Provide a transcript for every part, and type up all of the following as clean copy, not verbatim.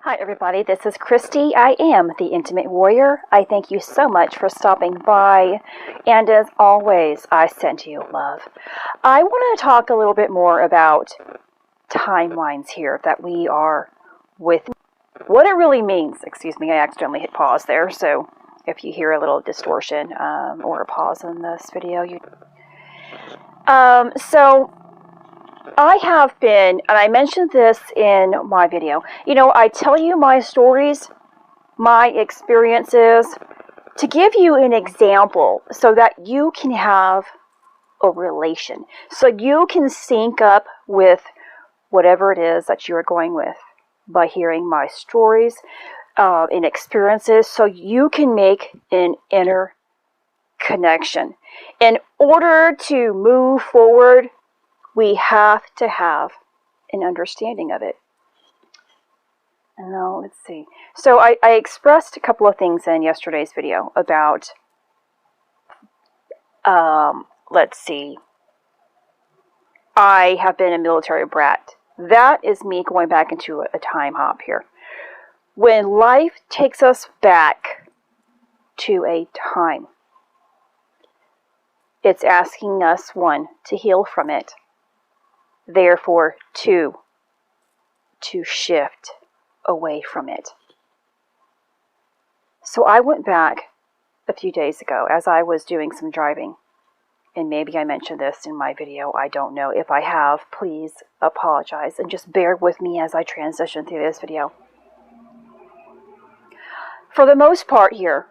Hi everybody, this is Christy. I am the Intimate Warrior. I thank you so much for stopping by, and as always, I send you love. I want to talk a little bit more about timelines here that we are with. What it really means, excuse me, I accidentally hit pause there, so if you hear a little distortion or a pause in this video, so I have been, and I mentioned this in my video, I tell you my stories, my experiences, to give you an example so that you can have a relation, so you can sync up with whatever it is that you are going with by hearing my stories and experiences, so you can make an inner connection. In order to move forward, we have to have an understanding of it. Now, let's see. So I expressed a couple of things in yesterday's video about, let's see, I have been a military brat. That is me going back into a time hop here. When life takes us back to a time, it's asking us, one, to heal from it. Therefore, two, to shift away from it. So I went back a few days ago as I was doing some driving, and maybe I mentioned this in my video. I don't know. If I have, please apologize and just bear with me as I transition through this video. For the most part here,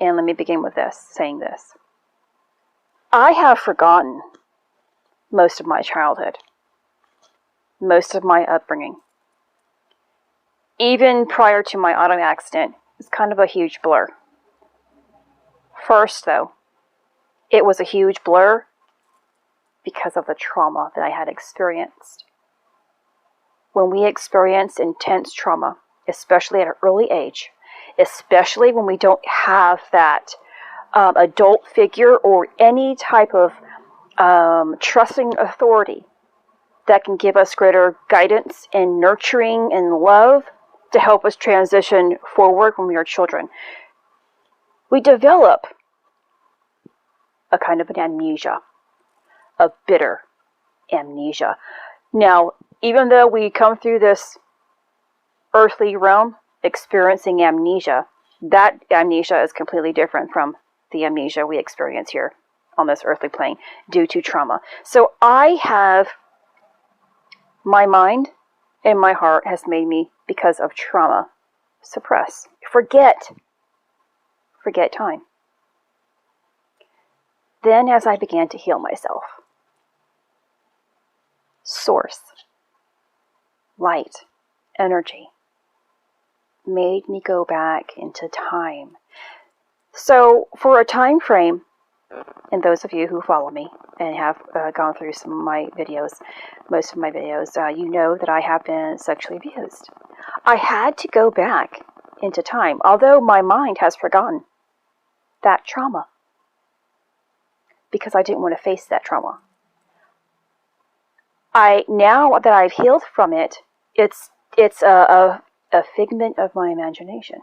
and let me begin with this, saying this, I have forgotten most of my childhood. Most of my upbringing. Even prior to my auto accident, it's kind of a huge blur. First, though, it was a huge blur because of the trauma that I had experienced. When we experience intense trauma, especially at an early age, especially when we don't have that adult figure or any type of trusting authority that can give us greater guidance and nurturing and love to help us transition forward when we are children, we develop a kind of an amnesia, a bitter amnesia. Now, even though we come through this earthly realm experiencing amnesia, that amnesia is completely different from the amnesia we experience here on this earthly plane due to trauma. So my mind and my heart has made me, because of trauma, suppress, forget time. Then as I began to heal myself, source, light, energy, made me go back into time. So for a time frame, and those of you who follow me and have gone through some of my videos, most of my videos, you know that I have been sexually abused. I had to go back into time, although my mind has forgotten that trauma, because I didn't want to face that trauma. Now that I've healed from it, it's a figment of my imagination.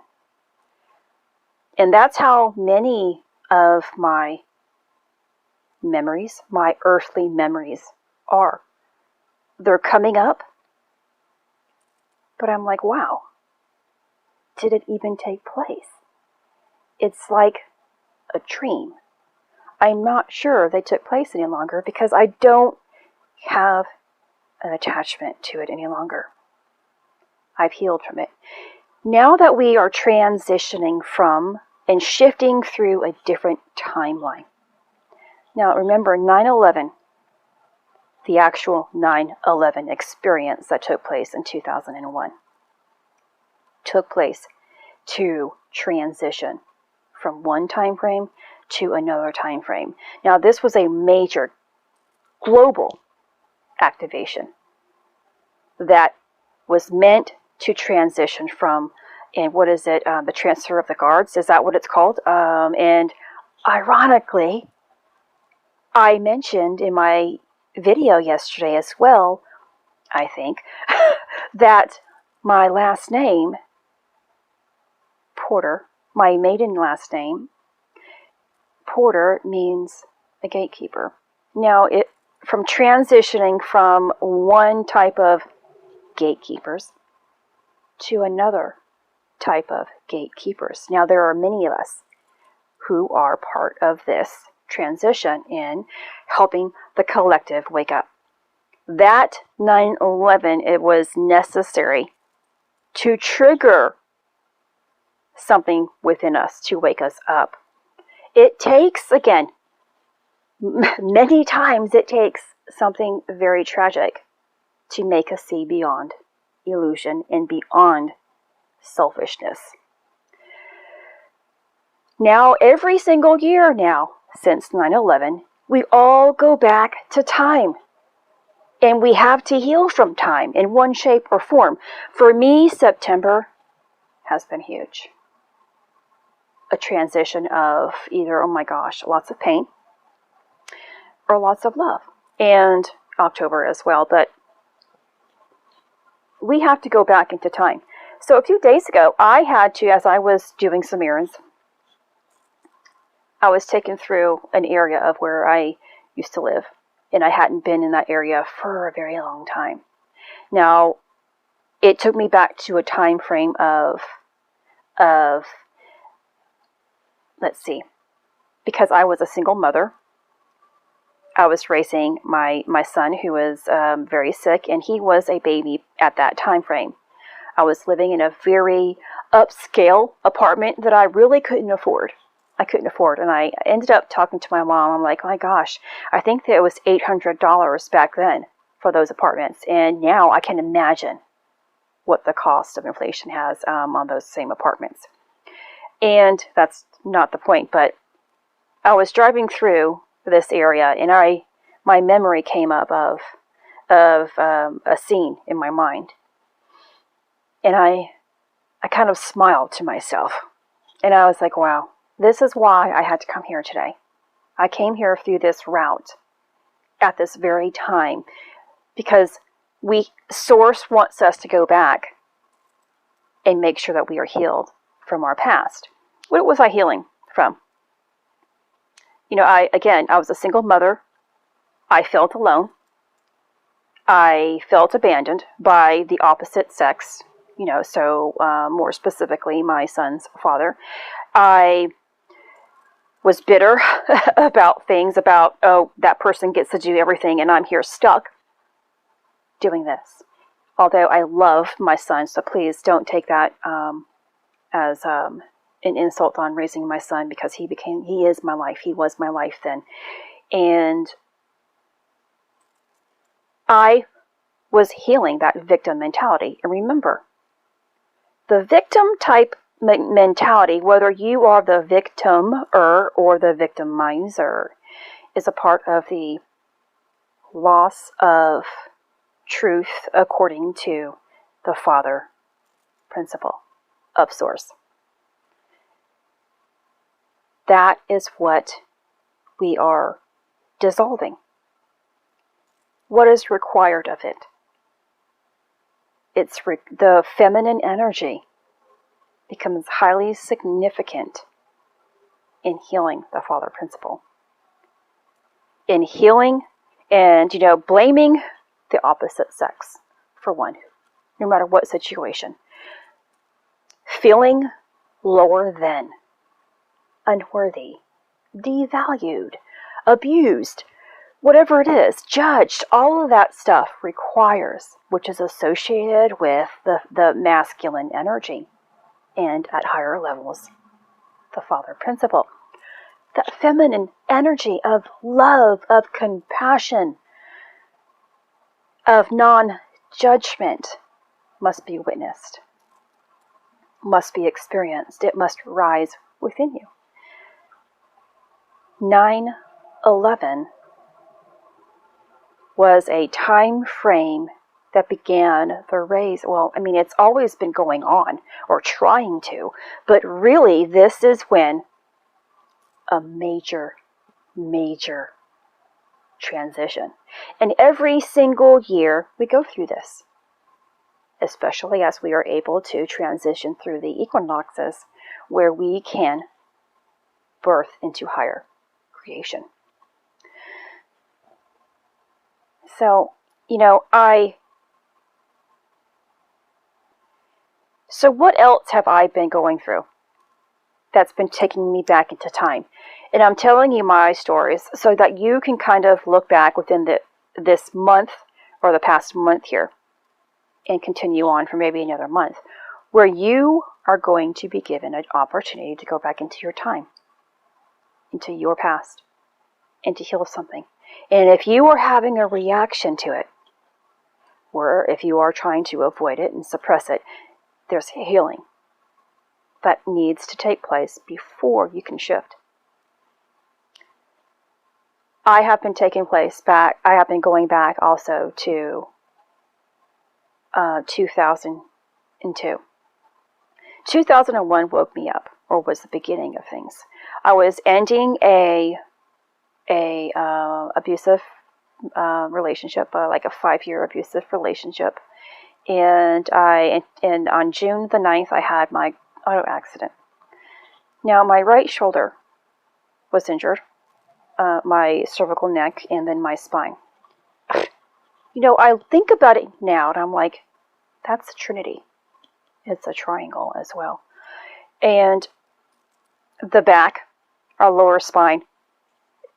And that's how many of my memories, my earthly memories, are. They're coming up, but I'm like, wow, did it even take place? It's like a dream. I'm not sure they took place any longer because I don't have an attachment to it any longer. I've healed from it. Now that we are transitioning from and shifting through a different timeline. Now remember, 9/11, the actual 9/11 experience that took place in 2001, took place to transition from one time frame to another time frame. Now this was a major global activation that was meant to transition from, and what is it, the transfer of the guards, is that what it's called? And ironically, I mentioned in my video yesterday as well, I think, that my last name Porter, my maiden last name. Porter means a gatekeeper. Now, from transitioning from one type of gatekeepers to another type of gatekeepers. Now, there are many of us who are part of this transition in helping the collective wake up. That 9/11, it was necessary to trigger something within us to wake us up. It takes, again, many times it takes something very tragic to make us see beyond illusion and beyond selfishness. Now, every single year now, since 9/11, we all go back to time. And we have to heal from time in one shape or form. For me, September has been huge. A transition of either, oh my gosh, lots of pain, or lots of love. And October as well. But we have to go back into time. So a few days ago, I had to, as I was doing some errands, I was taken through an area of where I used to live. And I hadn't been in that area for a very long time. Now, it took me back to a time frame of let's see, because I was a single mother. I was raising my son, who was very sick, and he was a baby at that time frame. I was living in a very upscale apartment that I really couldn't afford. And I ended up talking to my mom. I'm like, oh my gosh, I think that it was $800 back then for those apartments. And now I can imagine what the cost of inflation has on those same apartments. And that's not the point, but I was driving through this area, and my memory came up of a scene in my mind. And I kind of smiled to myself. And I was like, wow. This is why I had to come here today. I came here through this route at this very time because Source wants us to go back and make sure that we are healed from our past. What was I healing from? I was a single mother. I felt alone. I felt abandoned by the opposite sex, so more specifically, my son's father. I was bitter about things, oh, that person gets to do everything and I'm here stuck doing this. Although I love my son, so please don't take that as an insult on raising my son, because he is my life. He was my life then. And I was healing that victim mentality. And remember, the victim type mentality, whether you are the victimer or the victimizer, is a part of the loss of truth according to the Father principle of Source. That is what we are dissolving. What is required of it? It's the feminine energy becomes highly significant in healing the Father principle. In healing and, blaming the opposite sex, for one, no matter what situation. Feeling lower than, unworthy, devalued, abused, whatever it is, judged, all of that stuff requires, which is associated with the masculine energy. And at higher levels, the Father principle. That feminine energy of love, of compassion, of non-judgment must be witnessed, must be experienced. It must rise within you. 9/11 was a time frame that began the raise. Well, it's always been going on, or trying to, but really this is when a major transition. And every single year we go through this. especially as we are able to transition through the equinoxes, where we can birth into higher creation. So, so what else have I been going through that's been taking me back into time? And I'm telling you my stories so that you can kind of look back within this month or the past month here and continue on for maybe another month, where you are going to be given an opportunity to go back into your time, into your past, and to heal something. And if you are having a reaction to it, or if you are trying to avoid it and suppress it, there's healing that needs to take place before you can shift. I have been going back also to 2002. 2001 woke me up, or was the beginning of things. I was ending a abusive relationship, like a 5-year abusive relationship, and on June the 9th I had my auto accident. Now my right shoulder was injured, my cervical neck, and then my spine. I think about it now and I'm like, that's a trinity. It's a triangle as well. And the back, our lower spine,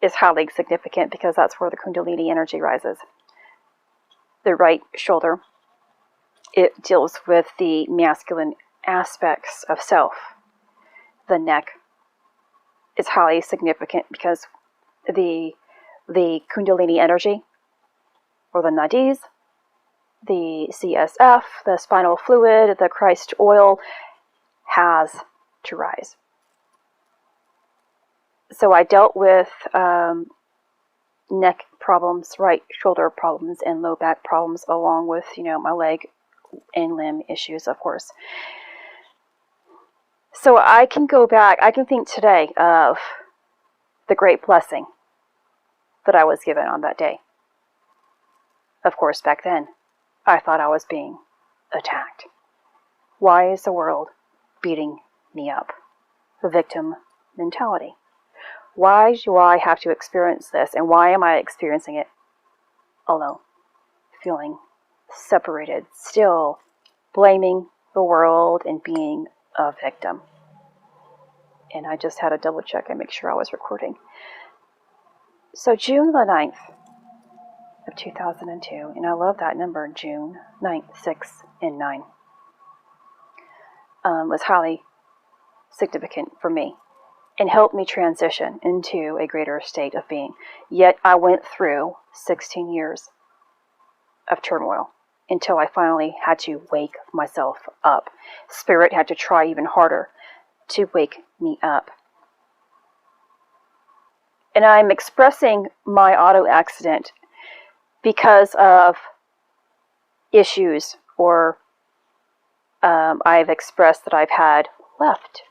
is highly significant because that's where the Kundalini energy rises. The right shoulder, it deals with the masculine aspects of self. The neck is highly significant because the Kundalini energy, or the nadis, the CSF, the spinal fluid, the Christ oil, has to rise. So I dealt with neck problems, right shoulder problems, and low back problems, along with, my leg and limb issues, of course. So I can go back, I can think today of the great blessing that I was given on that day. Of course, back then, I thought I was being attacked. Why is the world beating me up? The victim mentality. Why do I have to experience this? And why am I experiencing it alone? Feeling separated, still blaming the world and being a victim. And I just had to double check and make sure I was recording. So June the 9th of 2002, and I love that number, June 9th, 6 and 9, was highly significant for me and helped me transition into a greater state of being. Yet I went through 16 years of turmoil until I finally had to wake myself up. Spirit had to try even harder to wake me up. And I'm expressing my auto accident because of issues, or I've expressed that I've had left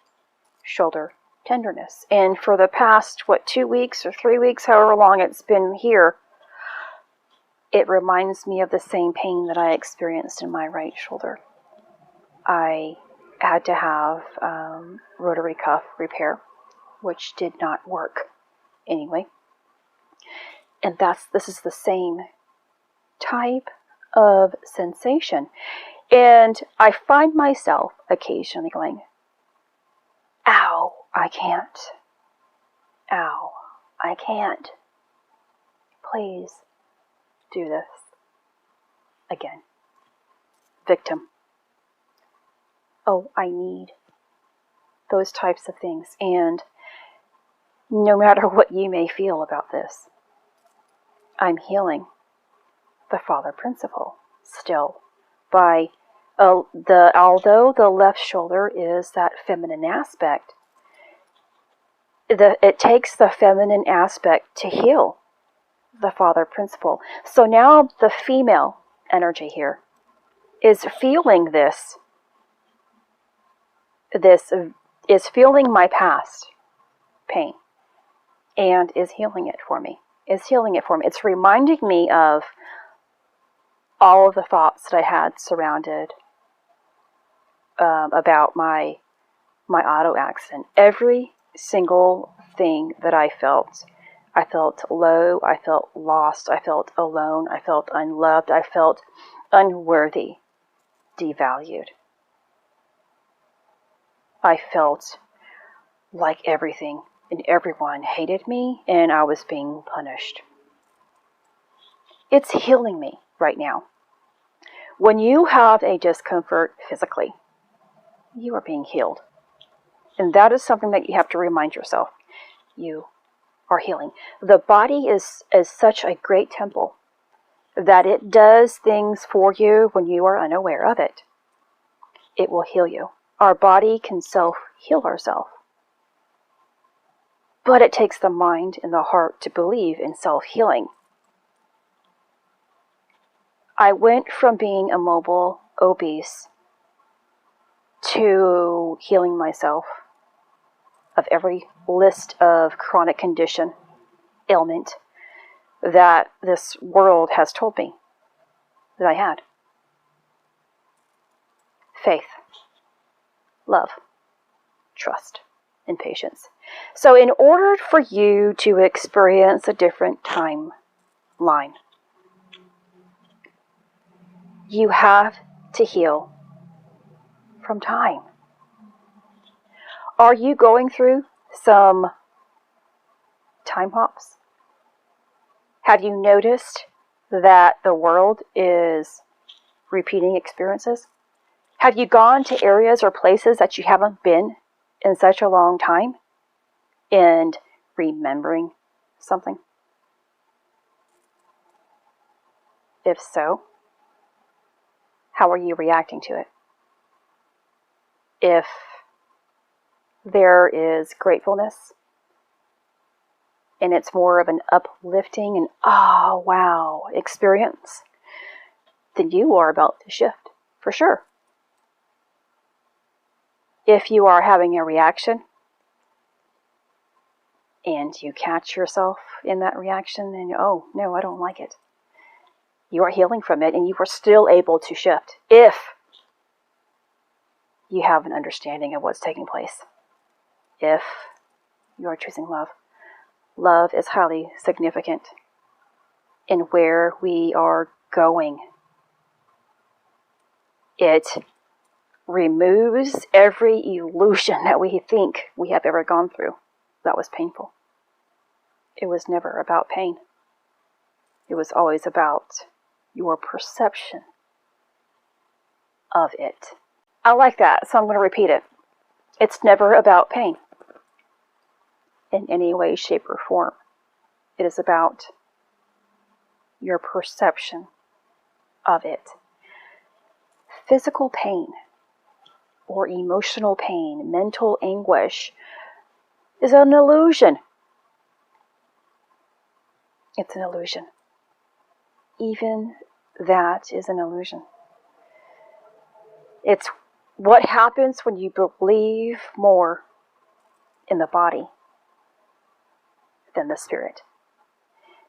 shoulder tenderness. And for the past, 2 weeks or 3 weeks, however long it's been here, it reminds me of the same pain that I experienced in my right shoulder. I had to have rotary cuff repair, which did not work anyway. And this is the same type of sensation. And I find myself occasionally going, ow, I can't. Ow, I can't. Please do this again. Victim. Oh, I need. Those types of things. And no matter what you may feel about this, I'm healing the father principle still by although the left shoulder is that feminine aspect, it takes the feminine aspect to heal the father principle. So now the female energy here is feeling this is feeling my past pain and is healing it for me. It's reminding me of all of the thoughts that I had surrounded about my auto accident. Every single thing that I felt low, I felt lost, I felt alone, I felt unloved, I felt unworthy, devalued. I felt like everything and everyone hated me and I was being punished. It's healing me right now. When you have a discomfort physically, you are being healed. And that is something that you have to remind yourself. You are healing. The body is such a great temple that it does things for you when you are unaware of it. It will heal you. Our body can self-heal ourselves. But it takes the mind and the heart to believe in self-healing. I went from being immobile, obese, to healing myself of every list of chronic condition, ailment that this world has told me that I had. Faith, love, trust, and patience. So in order for you to experience a different timeline, you have to heal from time. Are you going through some time hops? Have you noticed that the world is repeating experiences? Have you gone to areas or places that you haven't been in such a long time and remembering something? If so, how are you reacting to it? If there is gratefulness and it's more of an uplifting and oh wow experience, then you are about to shift for sure. If you are having a reaction and you catch yourself in that reaction and oh no, I don't like it, you are healing from it and you are still able to shift if you have an understanding of what's taking place. If you are choosing love. Love is highly significant in where we are going. It removes every illusion that we think we have ever gone through that was painful. It was never about pain. It was always about your perception of it. I like that, so I'm going to repeat it. It's never about pain in any way, shape, or form. It is about your perception of it. Physical pain or emotional pain, mental anguish is an illusion. It's an illusion. Even that is an illusion. It's what happens when you believe more in the body than the spirit.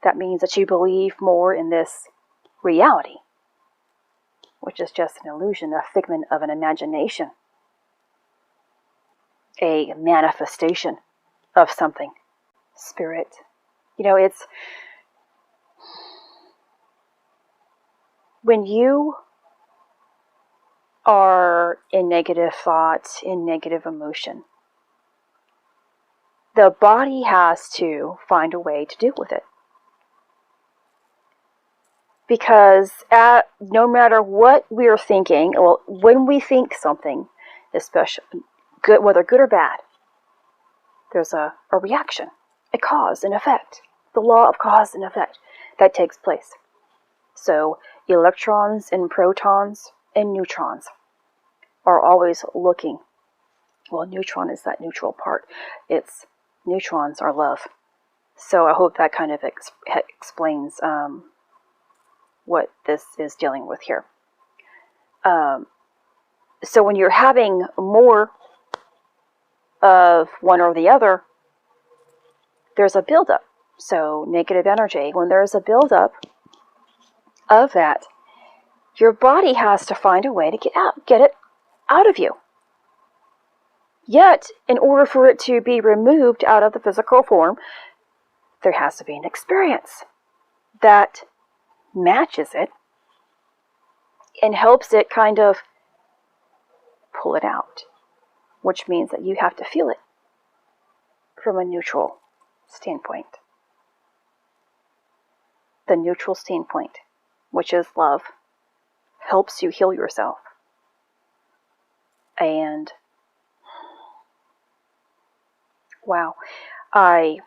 That means that you believe more in this reality, which is just an illusion, a figment of an imagination, a manifestation of something. Spirit. You know, it's when you are in negative thoughts, in negative emotion, the body has to find a way to deal with it. Because no matter what we're thinking, well, when we think something, especially good, whether good or bad, there's a reaction, a cause and effect, the law of cause and effect that takes place. So electrons and protons and neutrons are always looking. Well, neutron is that neutral part. It's neutrons are love. So I hope that kind of explains what this is dealing with here. So when you're having more of one or the other, there's a buildup. So negative energy, when there's a buildup of that, your body has to find a way to get it out of you. Yet, in order for it to be removed out of the physical form, there has to be an experience that matches it and helps it kind of pull it out, which means that you have to feel it from a neutral standpoint. The neutral standpoint, which is love, helps you heal yourself. And wow, I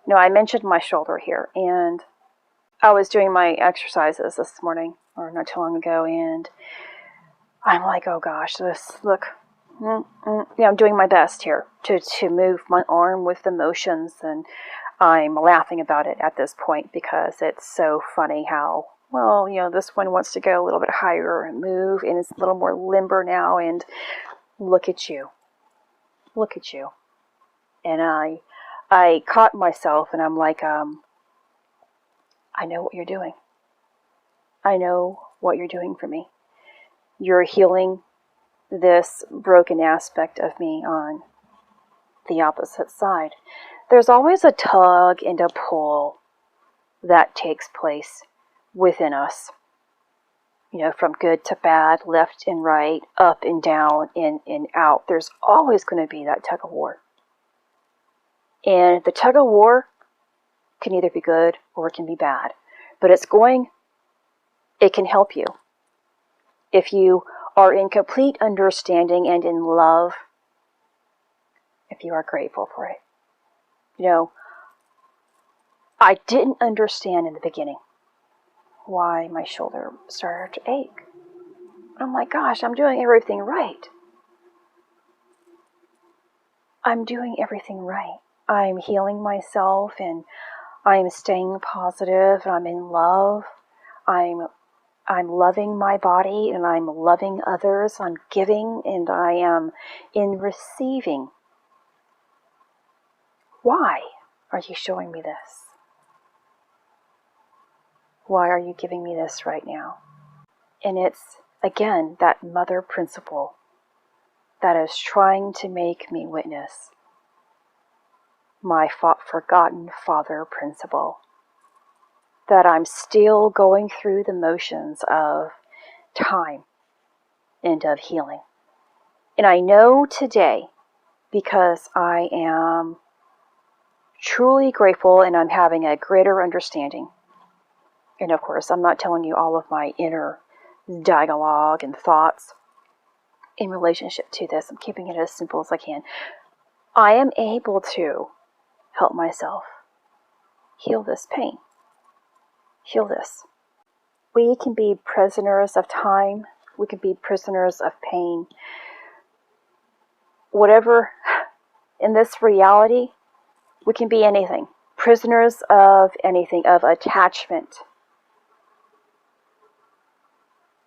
mentioned my shoulder here, and I was doing my exercises this morning, or not too long ago, and I'm like, oh gosh, I'm doing my best here to move my arm with the motions, and I'm laughing about it at this point because it's so funny how, this one wants to go a little bit higher and move, and it's a little more limber now, and look at you. And I caught myself, and I'm like, I know what you're doing. I know what you're doing for me. You're healing this broken aspect of me on the opposite side. There's always a tug and a pull that takes place within us. From good to bad, left and right, up and down, in and out. There's always going to be that tug of war. And the tug of war can either be good or it can be bad. But it can help you. If you are in complete understanding and in love, if you are grateful for it. I didn't understand in the beginning why my shoulder started to ache. I'm like, gosh, I'm doing everything right. I'm doing everything right. I'm healing myself, and I'm staying positive, and I'm in love. I'm loving my body, and I'm loving others. I'm giving, and I am in receiving. Why are you showing me this? Why are you giving me this right now? And it's, again, that mother principle that is trying to make me witness my forgotten father principle. That I'm still going through the motions of time and of healing. And I know today, because I am truly grateful and I'm having a greater understanding. And of course, I'm not telling you all of my inner dialogue and thoughts in relationship to this. I'm keeping it as simple as I can. I am able to help myself heal this pain. Heal this. We can be prisoners of time. We can be prisoners of pain. Whatever, in this reality, we can be anything. Prisoners of anything, of attachment.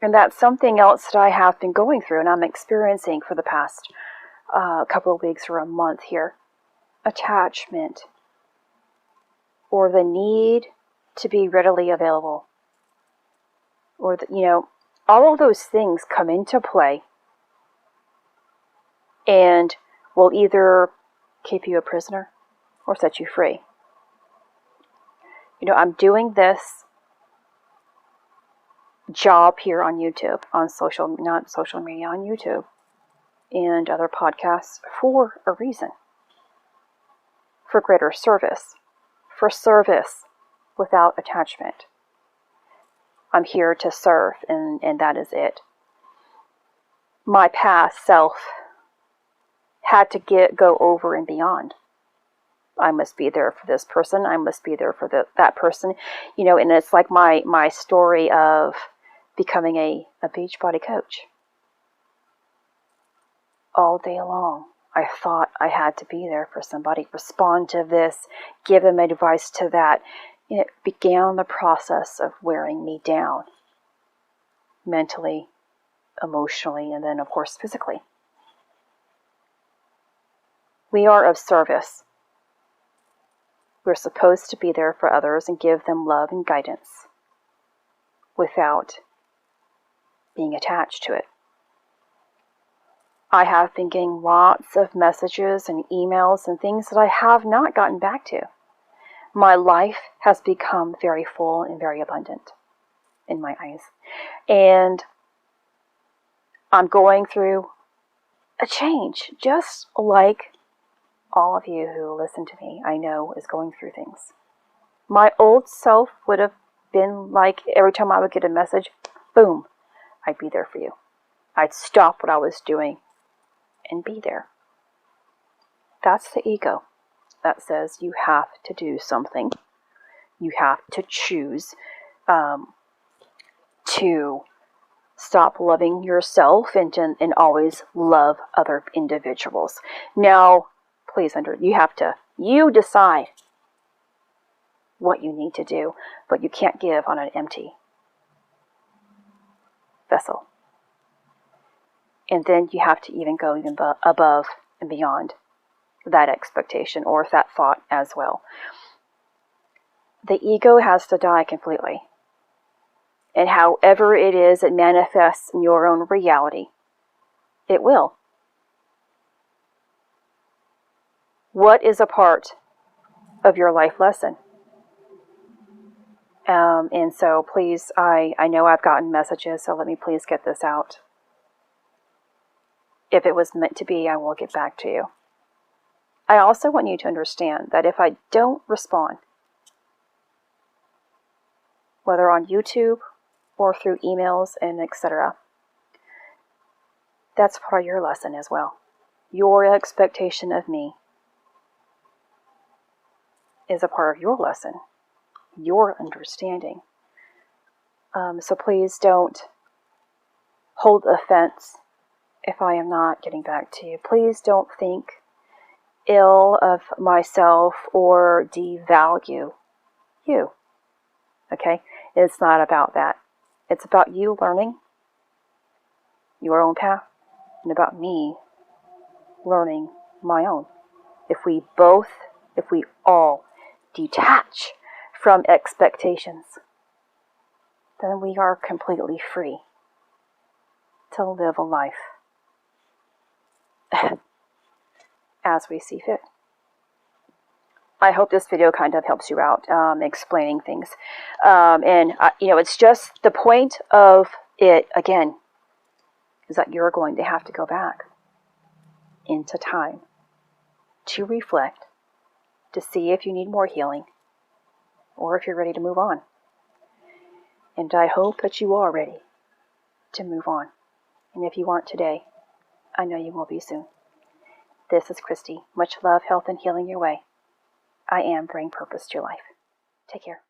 And that's something else that I have been going through and I'm experiencing for the past couple of weeks or a month here. Attachment. Or the need to be readily available. Or, all of those things come into play and will either keep you a prisoner or set you free. I'm doing this job here on YouTube, on not social media, on YouTube and other podcasts for a reason. For greater service. For service without attachment. I'm here to serve, and that is it. My past self had to go over and beyond. I must be there for this person. I must be there for that person. And it's like my story of becoming a Beachbody coach. All day long, I thought I had to be there for somebody, respond to this, give them advice to that. And it began the process of wearing me down. Mentally, emotionally, and then, of course, physically. We are of service. We're supposed to be there for others and give them love and guidance without being attached to it. I have been getting lots of messages and emails and things that I have not gotten back to. My life has become very full and very abundant in my eyes. And I'm going through a change, just like all of you who listen to me, I know, is going through things. My old self would have been like, every time I would get a message, boom, I'd be there for you. I'd stop what I was doing and be there. That's the ego that says you have to do something. You have to choose to stop loving yourself and always love other individuals. Now, please, you decide what you need to do, but you can't give on an empty vessel. And then you have to even go above and beyond that expectation or that thought as well. The ego has to die completely. And however it is it manifests in your own reality, it will. What is a part of your life lesson? And so please, I know I've gotten messages, so let me please get this out. If it was meant to be, I will get back to you. I also want you to understand that if I don't respond, whether on YouTube or through emails and etc., that's part of your lesson as well. Your expectation of me is a part of your lesson, your understanding. So please don't hold offense if I am not getting back to you. Please don't think ill of myself or devalue you. Okay? It's not about that. It's about you learning your own path and about me learning my own. If we all detach from expectations, then we are completely free to live a life as we see fit. I hope this video kind of helps you out explaining things. It's just the point of it, again, is that you're going to have to go back into time to reflect, to see if you need more healing or if you're ready to move on. And I hope that you are ready to move on. And if you aren't today, I know you will be soon. This is Christy. Much love, health, and healing your way. I am bringing purpose to your life. Take care.